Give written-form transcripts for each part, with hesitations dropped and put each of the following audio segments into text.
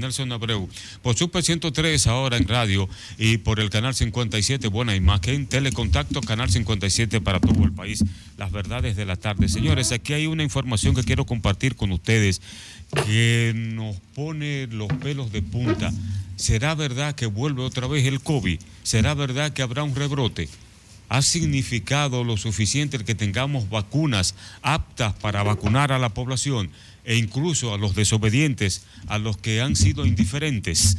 Nelson Abreu. Por Super 103 ahora en radio y por el canal 57 Buena Imagen, Telecontacto, canal 57 para todo el país. Las verdades de la tarde. Señores, aquí hay una información que quiero compartir con ustedes que nos pone los pelos de punta. ¿Será verdad que vuelve otra vez el COVID? ¿Será verdad que habrá un rebrote? ¿Ha significado lo suficiente el que tengamos vacunas aptas para vacunar a la población e incluso a los desobedientes, a los que han sido indiferentes?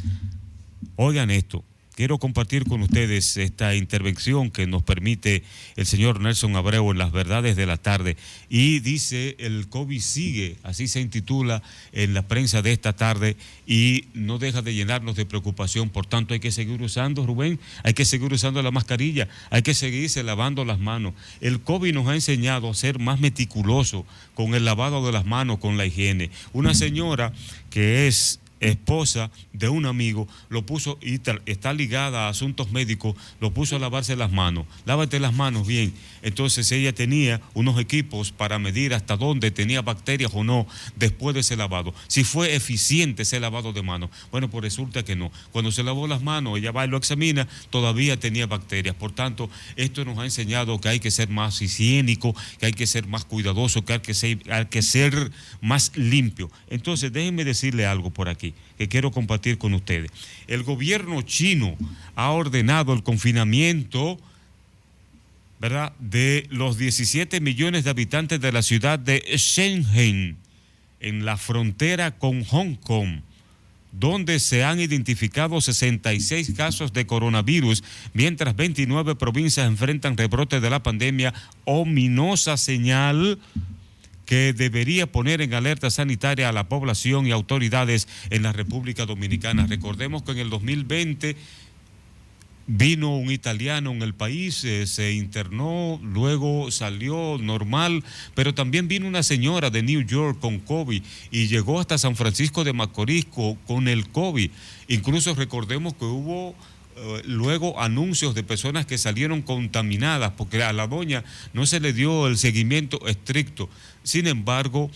Oigan esto, quiero compartir con ustedes esta intervención que nos permite el señor Nelson Abreu en Las Verdades de la Tarde. Y dice, el COVID sigue, así se intitula en la prensa de esta tarde, y no deja de llenarnos de preocupación. Por tanto, hay que seguir usando, Rubén, hay que seguir usando la mascarilla, hay que seguirse lavando las manos. El COVID nos ha enseñado a ser más meticulosos con el lavado de las manos, con la higiene. Una señora que es esposa de un amigo, lo puso, y está ligada a asuntos médicos, lo puso a lavarse las manos. Lávate las manos bien. Entonces ella tenía unos equipos para medir hasta dónde tenía bacterias o no después de ese lavado. Si fue eficiente ese lavado de manos. Bueno, pues resulta que no. Cuando se lavó las manos, ella va y lo examina, todavía tenía bacterias. Por tanto, esto nos ha enseñado que hay que ser más higiénico, que hay que ser más cuidadoso, que hay que ser más limpio. Entonces, déjenme decirle algo por aquí que quiero compartir con ustedes. El gobierno chino ha ordenado el confinamiento, ¿verdad?, de los 17 millones de habitantes de la ciudad de Shenzhen, en la frontera con Hong Kong, donde se han identificado 66 casos de coronavirus, mientras 29 provincias enfrentan rebrotes de la pandemia, ominosa señal que debería poner en alerta sanitaria a la población y autoridades en la República Dominicana. Recordemos que en el 2020 vino un italiano en el país, se internó, luego salió normal, pero también vino una señora de New York con COVID y llegó hasta San Francisco de Macorís con el COVID. Incluso recordemos que hubo luego anuncios de personas que salieron contaminadas porque a la doña no se le dio el seguimiento estricto. Sin embargo,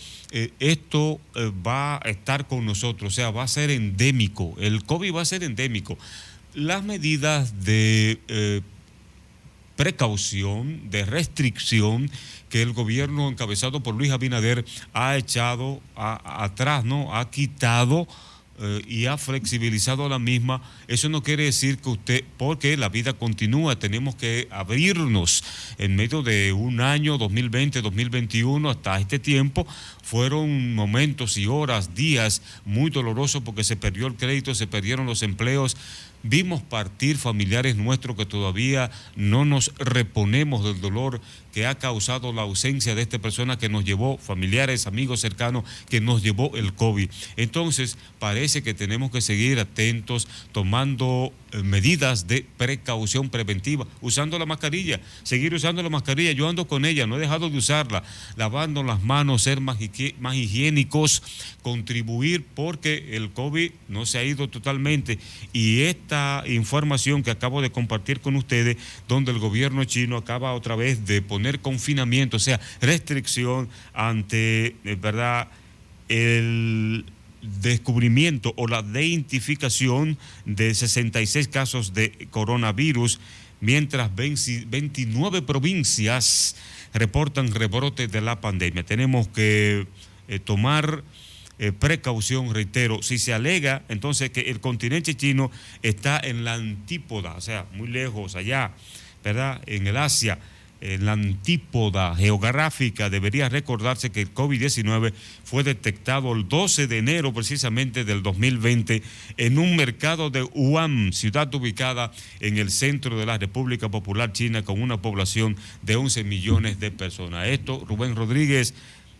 esto va a estar con nosotros, o sea, va a ser endémico, el COVID va a ser endémico. Las medidas de precaución, de restricción que el gobierno encabezado por Luis Abinader ha echado atrás, ¿no? Ha quitado y ha flexibilizado la misma. Eso no quiere decir que porque la vida continúa, tenemos que abrirnos. En medio de un año, 2020, 2021, hasta este tiempo, fueron momentos y horas, días muy dolorosos porque se perdió el crédito, se perdieron los empleos. Vimos partir familiares nuestros que todavía no nos reponemos del dolor que ha causado la ausencia de esta persona que nos llevó, familiares, amigos cercanos, que nos llevó el COVID. Entonces, parece que tenemos que seguir atentos, tomando medidas de precaución preventiva, usando la mascarilla, seguir usando la mascarilla. Yo ando con ella, no he dejado de usarla, lavando las manos, ser más higiénicos, contribuir, porque el COVID no se ha ido totalmente. Y esta información que acabo de compartir con ustedes, donde el gobierno chino acaba otra vez de poner confinamiento, o sea, restricción ante, ¿verdad?, el descubrimiento o la identificación de 66 casos de coronavirus, mientras 29 provincias reportan rebrotes de la pandemia. Tenemos que tomar precaución, reitero. Si se alega entonces que el continente chino está en la antípoda, o sea, muy lejos allá, ¿verdad?, en el Asia, en la antípoda geográfica, debería recordarse que el COVID-19 fue detectado el 12 de enero precisamente del 2020 en un mercado de Wuhan, ciudad ubicada en el centro de la República Popular China, con una población de 11 millones de personas. Esto, Rubén Rodríguez,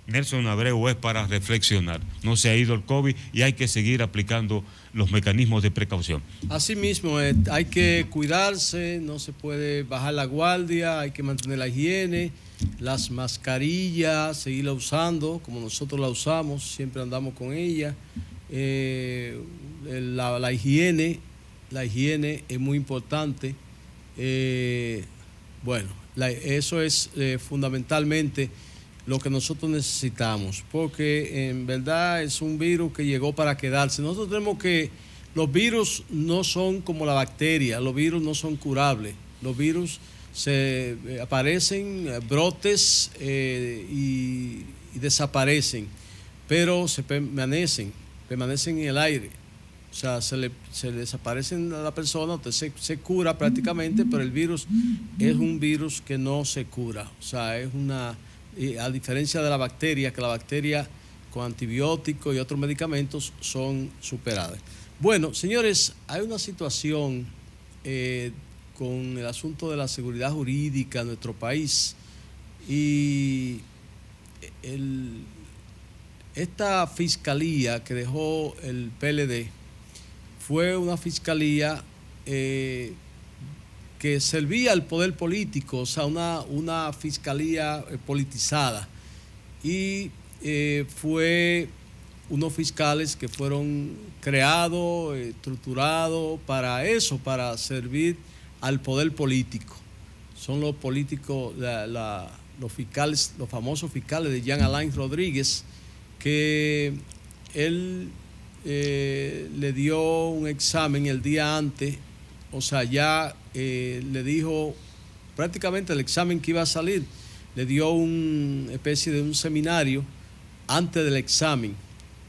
Nelson Abreu, es para reflexionar. No se ha ido el COVID y hay que seguir aplicando los mecanismos de precaución. Asimismo, hay que cuidarse, no se puede bajar la guardia, hay que mantener la higiene, las mascarillas, seguirla usando como nosotros la usamos, siempre andamos con ella. La higiene es muy importante. Eso es fundamentalmente lo que nosotros necesitamos, porque en verdad es un virus que llegó para quedarse. Nosotros tenemos que, los virus no son como la bacteria, los virus no son curables, los virus aparecen, brotes y desaparecen, pero permanecen en el aire. O sea, se desaparecen a la persona, usted se cura prácticamente, pero el virus es un virus que no se cura. O sea, a diferencia de la bacteria, que la bacteria con antibióticos y otros medicamentos son superadas. Bueno, señores, hay una situación con el asunto de la seguridad jurídica en nuestro país y esta fiscalía que dejó el PLD fue una fiscalía que servía al poder político, o sea, una fiscalía politizada. Y fue unos fiscales que fueron creados, estructurados para eso, para servir al poder político. Son los políticos, los fiscales, los famosos fiscales de Jean Alain Rodríguez, que él le dio un examen el día antes, o sea, ya le dijo prácticamente el examen que iba a salir, le dio una especie de un seminario antes del examen.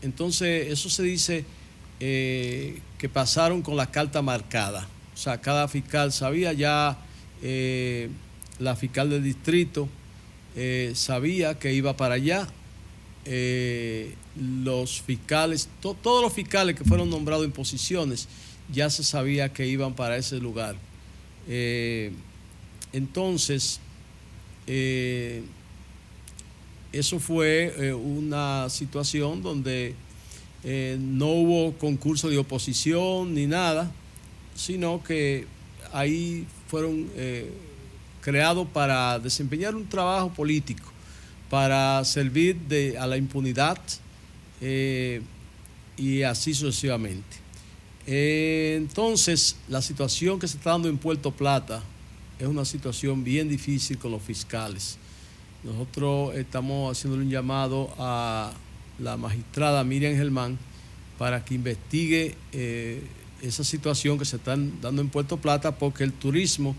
Entonces, eso se dice que pasaron con la carta marcada. O sea, cada fiscal sabía ya, la fiscal del distrito sabía que iba para allá. Los fiscales, todos los fiscales que fueron nombrados en posiciones, ya se sabía que iban para ese lugar. Entonces, eso fue una situación donde no hubo concurso de oposición ni nada, sino que ahí fueron creados para desempeñar un trabajo político, para servir a la impunidad y así sucesivamente. Entonces, la situación que se está dando en Puerto Plata es una situación bien difícil con los fiscales. Nosotros estamos haciéndole un llamado a la magistrada Miriam Germán para que investigue esa situación que se está dando en Puerto Plata, porque el turismo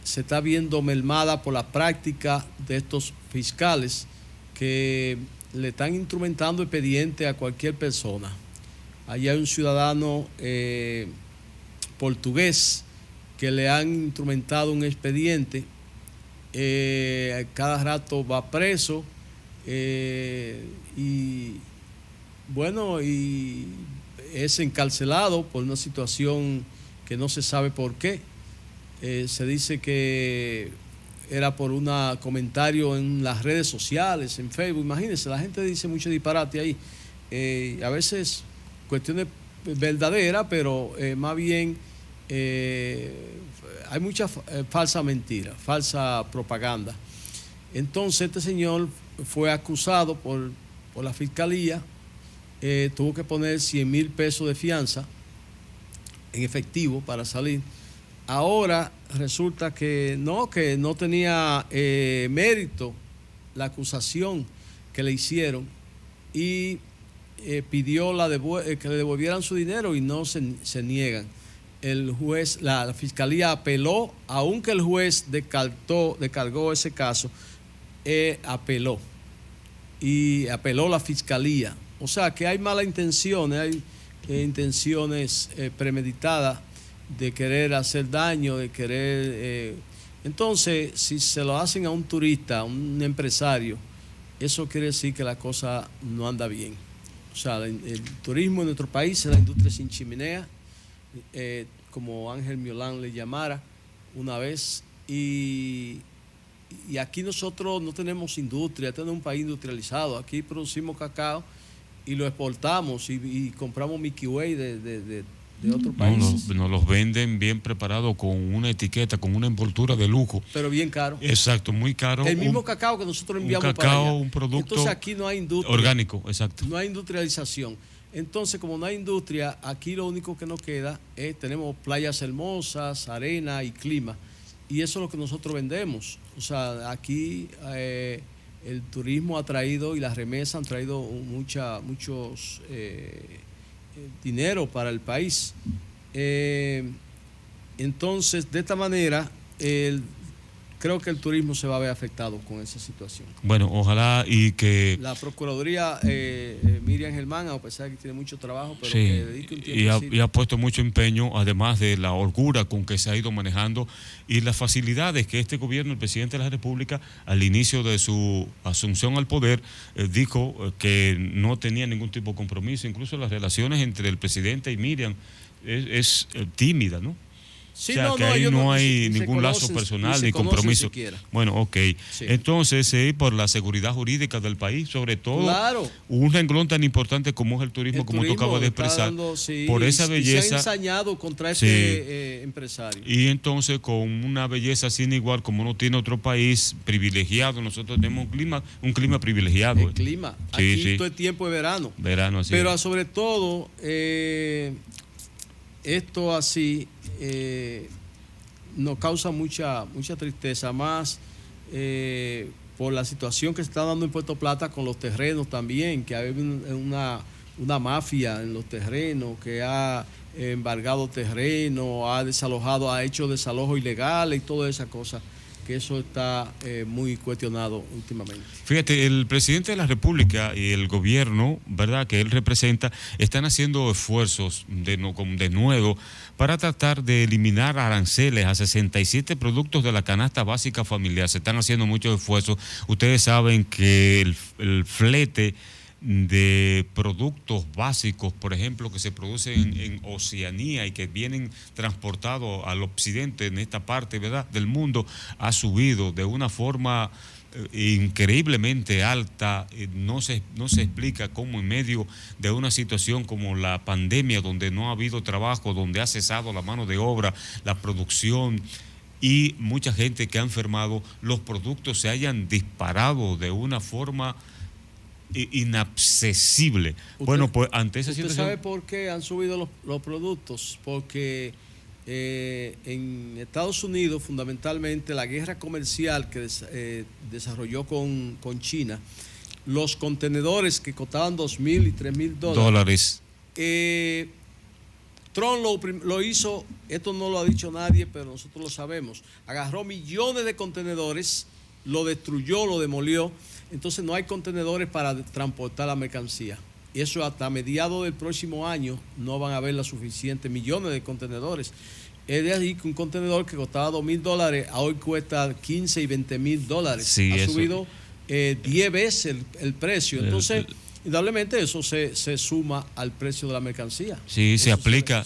se está viendo mermada por la práctica de estos fiscales que le están instrumentando expediente a cualquier persona. Allí hay un ciudadano portugués que le han instrumentado un expediente, cada rato va preso y bueno, y es encarcelado por una situación que no se sabe por qué. Se dice que era por un comentario en las redes sociales, en Facebook. Imagínense, la gente dice mucho disparate ahí. A veces cuestiones verdaderas, pero más bien hay mucha falsa mentira, falsa propaganda. Entonces este señor fue acusado por la fiscalía, tuvo que poner 100,000 pesos de fianza en efectivo para salir. Ahora resulta que no tenía mérito la acusación que le hicieron y pidió que le devolvieran su dinero y no se niegan. El juez, la fiscalía apeló, aunque el juez descargó ese caso, apeló la fiscalía. O sea que hay malas intenciones, hay intenciones premeditadas de querer hacer daño, de querer... Entonces, si se lo hacen a un turista, a un empresario, eso quiere decir que la cosa no anda bien. O sea, el turismo en nuestro país es la industria sin chimenea, como Ángel Miolán le llamara una vez, y aquí nosotros no tenemos industria, tenemos un país industrializado. Aquí producimos cacao y lo exportamos y compramos Milky Way de otros países. Nos los venden bien preparados con una etiqueta, con una envoltura de lujo. Pero bien caro. Exacto, muy caro. El mismo cacao que nosotros enviamos para allá. Un producto. Entonces aquí no hay industria. Orgánico, exacto. No hay industrialización. Entonces, como no hay industria, aquí lo único que nos queda es, tenemos playas hermosas, arena y clima. Y eso es lo que nosotros vendemos. O sea, aquí el turismo ha traído y las remesas han traído muchos dinero para el país. Entonces, de esta manera, creo que el turismo se va a ver afectado con esa situación. Bueno, ojalá y que... La Procuraduría, Miriam Germán, a pesar de que tiene mucho trabajo, pero sí, que dedique un tiempo y ha puesto mucho empeño, además de la holgura con que se ha ido manejando y las facilidades que este gobierno, el presidente de la República, al inicio de su asunción al poder, dijo que no tenía ningún tipo de compromiso. Incluso las relaciones entre el presidente y Miriam es tímida, ¿no? Sí, o sea, que ahí no hay ningún lazo personal ni compromiso. Bueno, ok. Sí. Entonces, por la seguridad jurídica del país, sobre todo, claro, un renglón tan importante como es el turismo, como tú acabas de expresar, por esa belleza. Se ha ensañado contra este empresario. Y entonces, con una belleza sin igual, como no tiene otro país privilegiado, nosotros tenemos un clima privilegiado. El clima. Aquí todo es tiempo de verano. Verano, así. Pero sobre todo, esto así nos causa mucha tristeza, más por la situación que se está dando en Puerto Plata con los terrenos también, que hay una mafia en los terrenos que ha embargado terrenos, ha desalojado, ha hecho desalojos ilegales y todas esas cosas, que eso está muy cuestionado últimamente. Fíjate, el presidente de la República y el gobierno, ¿verdad?, que él representa, están haciendo esfuerzos de nuevo para tratar de eliminar aranceles a 67 productos de la canasta básica familiar. Se están haciendo muchos esfuerzos. Ustedes saben que el flete de productos básicos, por ejemplo, que se producen en Oceanía y que vienen transportados al occidente, en esta parte, ¿verdad?, del mundo, ha subido de una forma increíblemente alta. No se explica cómo en medio de una situación como la pandemia, donde no ha habido trabajo, donde ha cesado la mano de obra, la producción y mucha gente que ha enfermado, los productos se hayan disparado de una forma inaccesible. Bueno, pues ante esa situación... ¿Usted sabe por qué han subido los productos? Porque en Estados Unidos, fundamentalmente, la guerra comercial que desarrolló con China, los contenedores que costaban $2,000 y $3,000. Trump lo hizo, esto no lo ha dicho nadie, pero nosotros lo sabemos. Agarró millones de contenedores, lo destruyó, lo demolió. Entonces no hay contenedores para transportar la mercancía. Y eso hasta mediados del próximo año no van a haber los suficientes millones de contenedores. Es de ahí que un contenedor que costaba $2,000 hoy cuesta $15,000 y $20,000. Sí, ha subido 10 veces el precio. Entonces, indudablemente eso se suma al precio de la mercancía. Sí, se aplica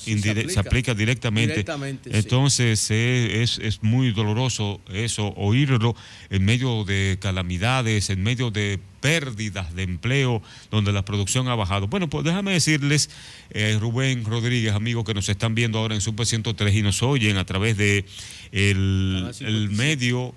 directamente. Entonces sí, es muy doloroso eso, oírlo en medio de calamidades, en medio de pérdidas de empleo, donde la producción ha bajado. Bueno, pues déjame decirles, Rubén Rodríguez, amigos que nos están viendo ahora en Super 103 y nos oyen a través de el medio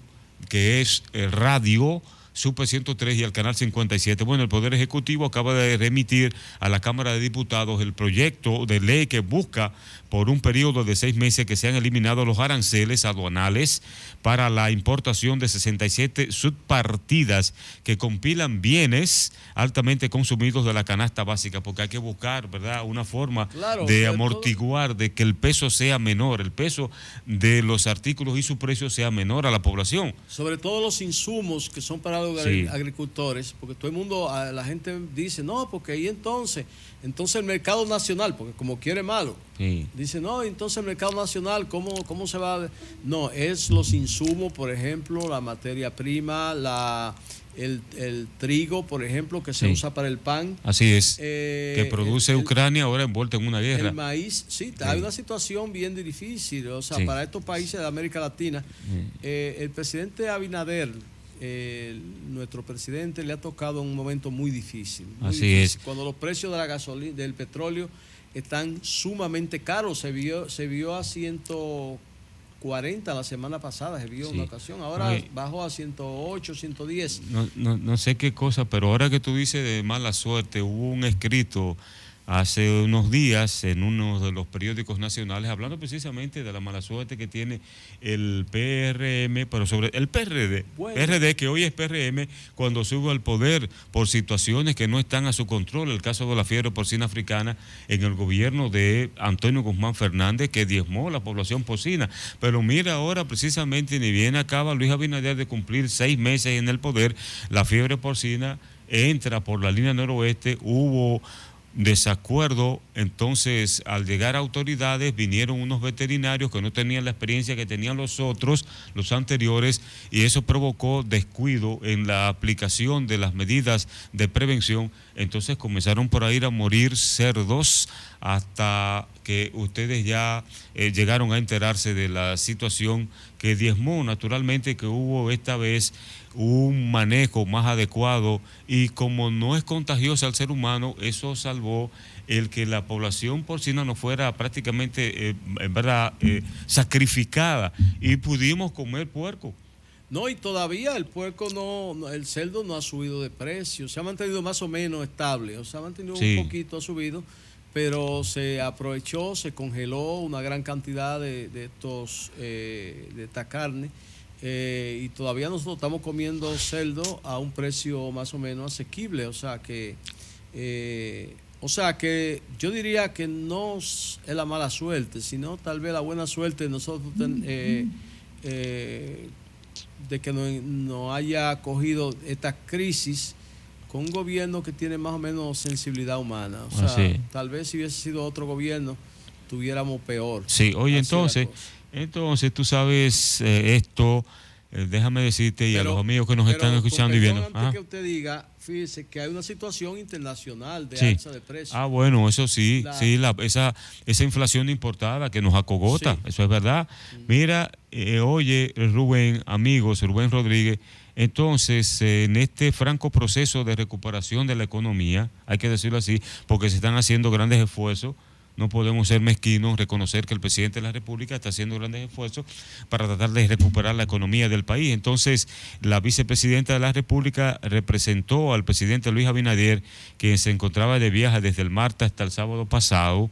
que es radio Super 103 y al Canal 57. Bueno, el Poder Ejecutivo acaba de remitir a la Cámara de Diputados el proyecto de ley que busca por un periodo de 6 meses que sean eliminados los aranceles aduanales para la importación de 67 subpartidas que compilan bienes altamente consumidos de la canasta básica, porque hay que buscar, ¿verdad?, una forma de amortiguar, de que el peso sea menor, el peso de los artículos y su precio sea menor a la población. Sobre todo los insumos que son para los agricultores, porque todo el mundo, la gente dice, no, porque ahí entonces el mercado nacional, porque como quiere malo, dice, no, entonces el mercado nacional, ¿cómo se va? No, es los insumos, por ejemplo, la materia prima, el trigo, por ejemplo, que se usa para el pan. Así es, que produce Ucrania ahora envuelta en una guerra. El maíz, hay una situación bien difícil, o sea, para estos países de América Latina. El presidente Abinader, nuestro presidente, le ha tocado un momento muy difícil. Así es. Cuando los precios de la gasolina, del petróleo, están sumamente caros. Se vio a 140 la semana pasada, se vio una ocasión. Ahora bajó a 108, 110. No sé qué cosa, pero ahora que tú dices de mala suerte, hubo un escrito hace unos días en uno de los periódicos nacionales, hablando precisamente de la mala suerte que tiene el PRM, pero sobre el PRD, bueno. PRD que hoy es PRM, cuando sube al poder por situaciones que no están a su control, el caso de la fiebre porcina africana en el gobierno de Antonio Guzmán Fernández, que diezmó la población porcina. Pero mira ahora precisamente, ni bien acaba Luis Abinader de cumplir 6 meses en el poder, la fiebre porcina entra por la línea noroeste, hubo desacuerdo, entonces al llegar a autoridades vinieron unos veterinarios que no tenían la experiencia que tenían los otros, los anteriores, y eso provocó descuido en la aplicación de las medidas de prevención. Entonces comenzaron por ahí a morir cerdos hasta que ustedes ya llegaron a enterarse de la situación que diezmó. Naturalmente que hubo esta vez un manejo más adecuado y como no es contagiosa al ser humano, eso salvó el que la población porcina no fuera prácticamente, en verdad, sacrificada y pudimos comer puerco. No, y todavía el puerco el cerdo no ha subido de precio, se ha mantenido más o menos estable, o sea, ha mantenido un poquito, ha subido, pero se aprovechó, se congeló una gran cantidad de esta carne. Y todavía nosotros estamos comiendo cerdo a un precio más o menos asequible, o sea que yo diría que no es la mala suerte, sino tal vez la buena suerte de nosotros de que no haya cogido esta crisis con un gobierno que tiene más o menos sensibilidad humana, o sea, tal vez si hubiese sido otro gobierno tuviéramos peor. Sí, oye, entonces tú sabes esto, déjame decirte y a los amigos que nos están escuchando y viendo. Antes que usted diga, fíjese que hay una situación internacional de alza de precios. Ah, bueno, eso sí, esa inflación importada que nos acogota, eso es verdad. Mira, oye, Rubén Rodríguez, entonces en este franco proceso de recuperación de la economía, hay que decirlo así, porque se están haciendo grandes esfuerzos. No podemos ser mezquinos, reconocer que el presidente de la República está haciendo grandes esfuerzos para tratar de recuperar la economía del país. Entonces, la vicepresidenta de la República representó al presidente Luis Abinader, quien se encontraba de viaje desde el martes hasta el sábado pasado,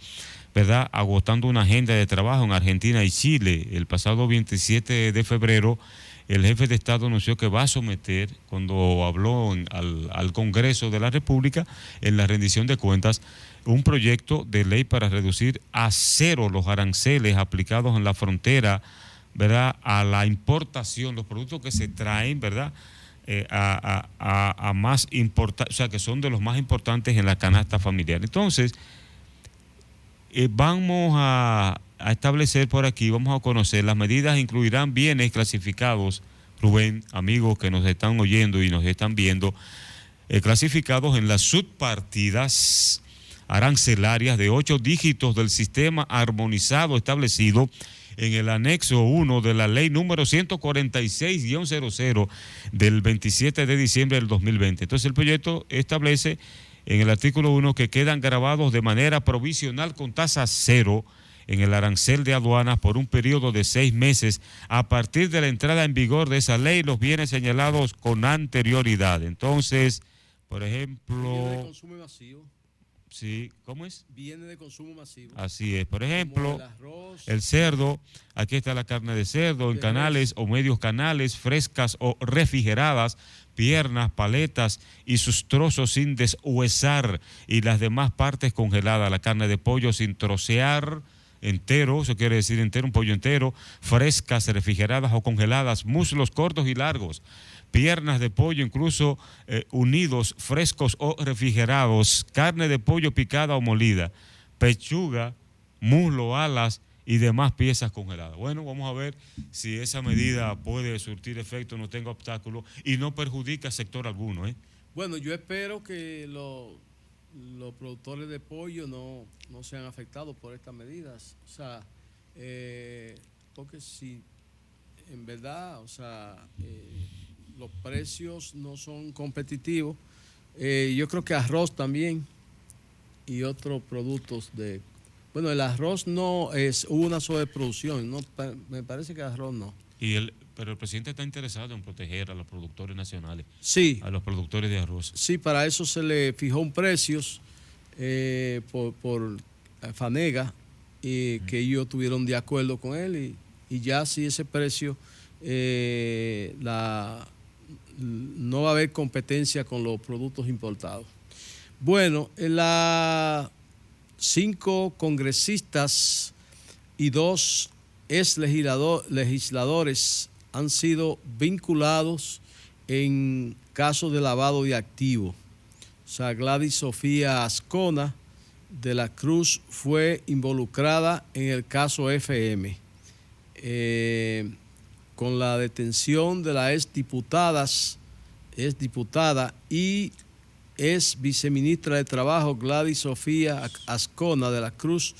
¿verdad?, agotando una agenda de trabajo en Argentina y Chile. El pasado 27 de febrero, el jefe de Estado anunció que va a someter, cuando habló al Congreso de la República, en la rendición de cuentas, un proyecto de ley para reducir a cero los aranceles aplicados en la frontera, ¿verdad?, a la importación, los productos que se traen, ¿verdad?, a más importantes, o sea, que son de los más importantes en la canasta familiar. Entonces, vamos a establecer por aquí, vamos a conocer, las medidas incluirán bienes clasificados, Rubén, amigos que nos están oyendo y nos están viendo, clasificados en las subpartidas arancelarias de 8 dígitos del sistema armonizado establecido en el anexo 1 de la ley número 146-00 del 27 de diciembre del 2020. Entonces el proyecto establece en el artículo 1 que quedan grabados de manera provisional con tasa cero en el arancel de aduanas por un periodo de 6 meses a partir de la entrada en vigor de esa ley los bienes señalados con anterioridad. Entonces, por ejemplo... Bienes de consumo masivo. Sí, ¿cómo es? Bienes de consumo masivo. Así es. Por ejemplo, el cerdo, aquí está la carne de cerdo en canales o medios canales, frescas o refrigeradas, piernas, paletas y sus trozos sin deshuesar y las demás partes congeladas, la carne de pollo sin trocear, entero, eso quiere decir entero, un pollo entero, frescas, refrigeradas o congeladas, muslos cortos y largos, piernas de pollo incluso unidos, frescos o refrigerados, carne de pollo picada o molida, pechuga, muslo, alas y demás piezas congeladas. Bueno, vamos a ver si esa medida puede surtir efecto, no tenga obstáculos y no perjudica a sector alguno. Bueno, yo espero que los productores de pollo no sean afectados por estas medidas. O sea, porque si en verdad, o sea, los precios no son competitivos, yo creo que arroz también y otros productos de... Bueno, el arroz no es una sobreproducción, no, me parece que el arroz no. Pero el presidente está interesado en proteger a los productores nacionales, sí, a los productores de arroz. Sí, para eso se le fijó un precio por Fanega, que ellos estuvieron de acuerdo con él y ya si ese precio no va a haber competencia con los productos importados. Bueno, 5 congresistas y 2 legisladores han sido vinculados en casos de lavado de activos. O sea, Gladys Sofía Ascona de la Cruz fue involucrada en el caso FM, con la detención de la exdiputada y ex viceministra de Trabajo Gladys Sofía Ascona de la Cruz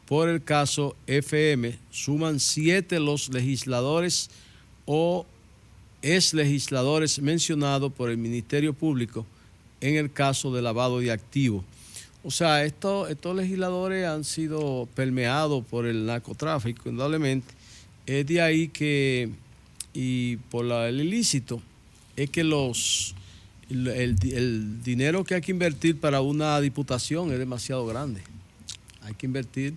por el caso FM. Suman 7 los legisladores o ex legisladores mencionados por el Ministerio Público en el caso de lavado de activos. O sea, estos legisladores han sido permeados por el narcotráfico, indudablemente. Es de ahí que, y por el ilícito, es que el dinero que hay que invertir para una diputación es demasiado grande. Hay que invertir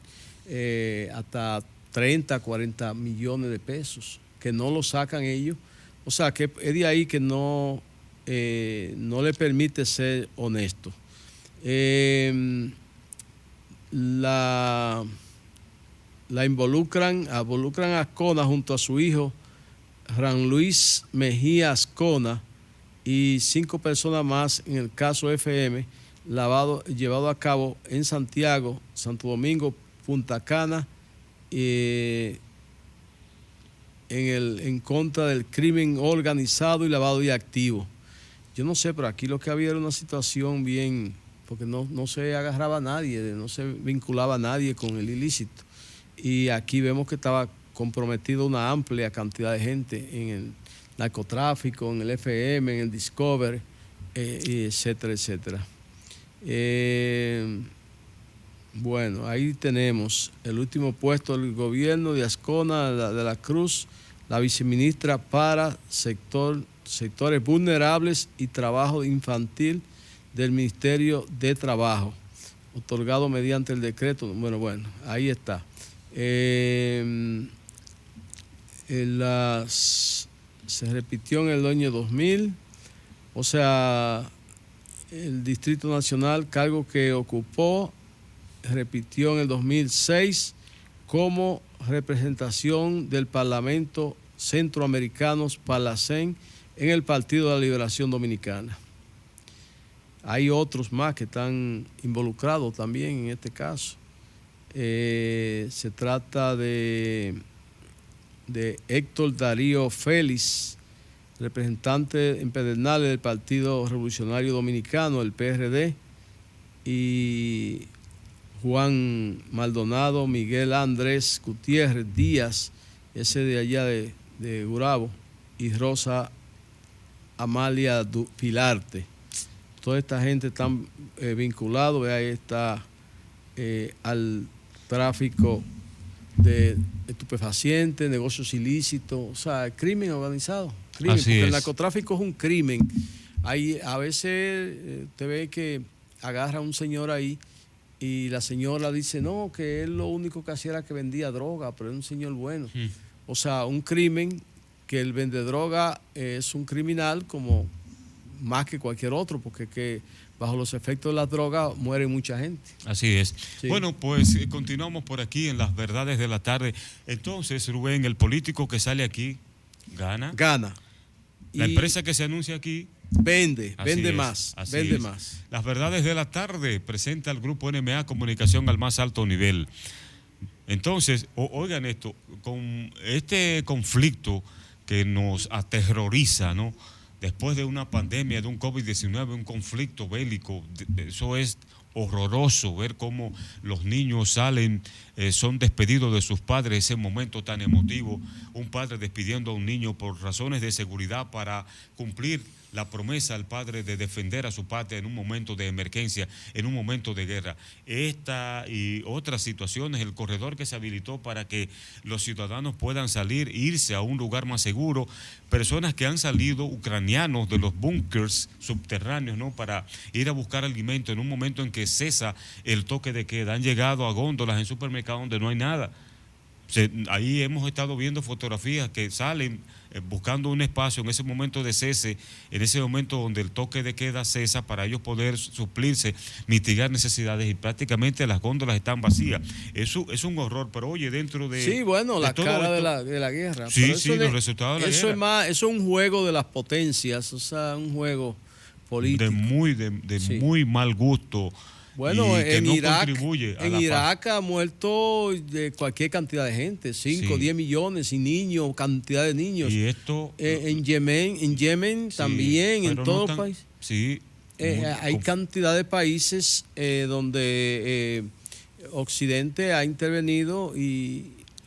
hasta 30, 40 millones de pesos, que no lo sacan ellos. O sea, que es de ahí que no le permite ser honesto. La involucran a Ascona junto a su hijo Ran Luis Mejía Ascona y 5 personas más en el caso FM llevado a cabo en Santiago, Santo Domingo, Punta Cana, en contra del crimen organizado y lavado de activos. Yo no sé, pero aquí lo que había era una situación bien, porque no se agarraba a nadie, no se vinculaba a nadie con el ilícito. Y aquí vemos que estaba comprometido una amplia cantidad de gente en el narcotráfico, en el FM, en el Discovery, etcétera, etcétera. Bueno, ahí tenemos el último puesto del gobierno de Ascona de la Cruz, la viceministra para sectores vulnerables y trabajo infantil del Ministerio de Trabajo, otorgado mediante el decreto. Bueno, ahí está. Se repitió en el año 2000, o sea, el Distrito Nacional, cargo que ocupó, repitió en el 2006 como representación del Parlamento Centroamericano, Palacén, en el Partido de la Liberación Dominicana. Hay otros más que están involucrados también en este caso. Se trata de Héctor Darío Félix, representante en Pedernales del Partido Revolucionario Dominicano, el PRD, y Juan Maldonado, Miguel Andrés Gutiérrez Díaz, ese de allá de Gurabo, y Rosa Amalia Pilarte. Toda esta gente están vinculados, ahí está, al tráfico de estupefacientes, negocios ilícitos, o sea, crimen organizado. Porque el narcotráfico es un crimen. A veces usted ve que agarra a un señor ahí y la señora dice, no, que él lo único que hacía era que vendía droga, pero es un señor bueno. O sea, un crimen que el vende droga es un criminal como más que cualquier otro, porque que bajo los efectos de las drogas muere mucha gente. Así es. Sí. Bueno, pues continuamos por aquí en las verdades de la tarde. Entonces, Rubén, el político que sale aquí gana. La empresa que se anuncia aquí vende más. Las verdades de la tarde presenta al grupo NMA Comunicación al más alto nivel. Entonces, oigan esto, con este conflicto que nos aterroriza, ¿no? Después de una pandemia, de un COVID-19, un conflicto bélico, eso es horroroso, ver cómo los niños salen, son despedidos de sus padres, ese momento tan emotivo, un padre despidiendo a un niño por razones de seguridad para cumplir la promesa al padre de defender a su patria en un momento de emergencia, en un momento de guerra. Esta y otras situaciones, el corredor que se habilitó para que los ciudadanos puedan salir, irse a un lugar más seguro, personas que han salido, ucranianos, de los búnkers subterráneos, ¿no?, para ir a buscar alimento en un momento en que cesa el toque de queda, han llegado a góndolas en supermercados donde no hay nada. Ahí hemos estado viendo fotografías que salen buscando un espacio en ese momento de cese, en ese momento donde el toque de queda cesa, para ellos poder suplirse, mitigar necesidades, y prácticamente las góndolas están vacías. Eso es un horror, pero oye, dentro de... Sí, bueno, de la todo cara esto, de la guerra. Sí, sí, los resultados de la eso guerra. Es más, eso es un juego de las potencias, o sea, un juego político. De muy mal gusto. Bueno, en Irak, Irak ha muerto cualquier cantidad de gente, 5, 10 millones, y niños, cantidad de niños. Y esto... en Yemen sí, también, en todos los países. Sí. Hay cantidad de países donde Occidente ha intervenido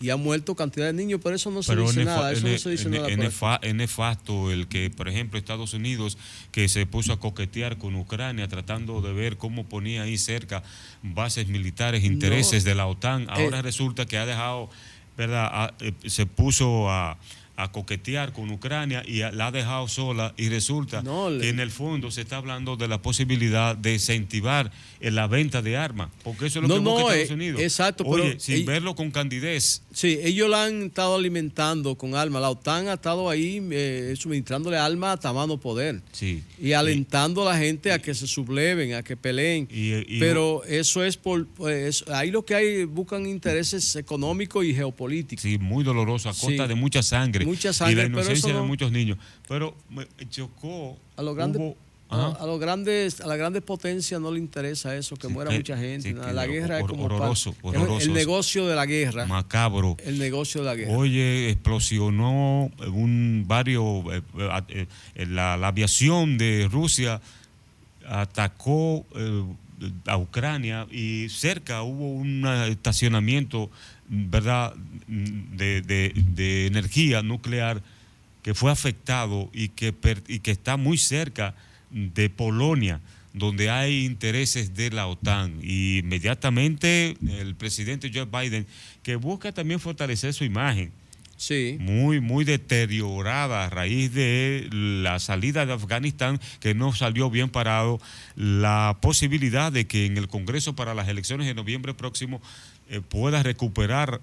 y ha muerto cantidad de niños, pero eso no se dice nada. Eso no se dice nada. Es nefasto el que, por ejemplo, Estados Unidos, que se puso a coquetear con Ucrania, tratando de ver cómo ponía ahí cerca bases militares, intereses de la OTAN. Ahora resulta que ha dejado, ¿verdad? Se puso a coquetear con Ucrania y la ha dejado sola, y resulta que en el fondo se está hablando de la posibilidad de incentivar la venta de armas, porque eso es lo que busca Estados Unidos. Exacto. Oye, pero sin verlo con candidez. Sí, ellos la han estado alimentando con armas. La OTAN ha estado ahí suministrándole armas a tamaño poder. Sí. Y alentando a la gente a que se subleven, a que peleen. Pero eso es ahí lo que hay, buscan intereses económicos y geopolíticos. Sí, muy doloroso, a costa de mucha sangre. Y la inocencia de muchos niños. Pero me chocó. A las grandes potencias no le interesa eso, que muera mucha gente. La guerra es como horroroso. El negocio de la guerra. Macabro. El negocio de la guerra. Oye, explosionó la aviación de Rusia atacó a Ucrania, y cerca hubo un estacionamiento, ¿verdad?, de energía nuclear que fue afectado y que está muy cerca de Polonia, donde hay intereses de la OTAN. Y inmediatamente el presidente Joe Biden, que busca también fortalecer su imagen, sí, muy deteriorada a raíz de la salida de Afganistán, que no salió bien parado, la posibilidad de que en el Congreso para las elecciones de noviembre próximo pueda recuperar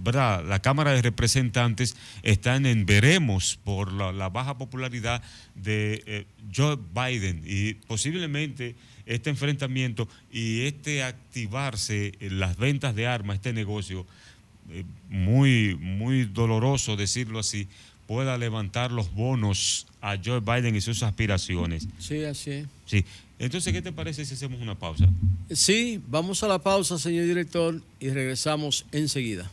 ¿verdad? La Cámara de Representantes. Están en veremos por la baja popularidad de Joe Biden, y posiblemente este enfrentamiento y activarse en las ventas de armas, este negocio muy doloroso decirlo así, pueda levantar los bonos a Joe Biden y sus aspiraciones. Sí, así es. Sí. Entonces, ¿qué te parece si hacemos una pausa? Sí, vamos a la pausa, señor director, y regresamos enseguida.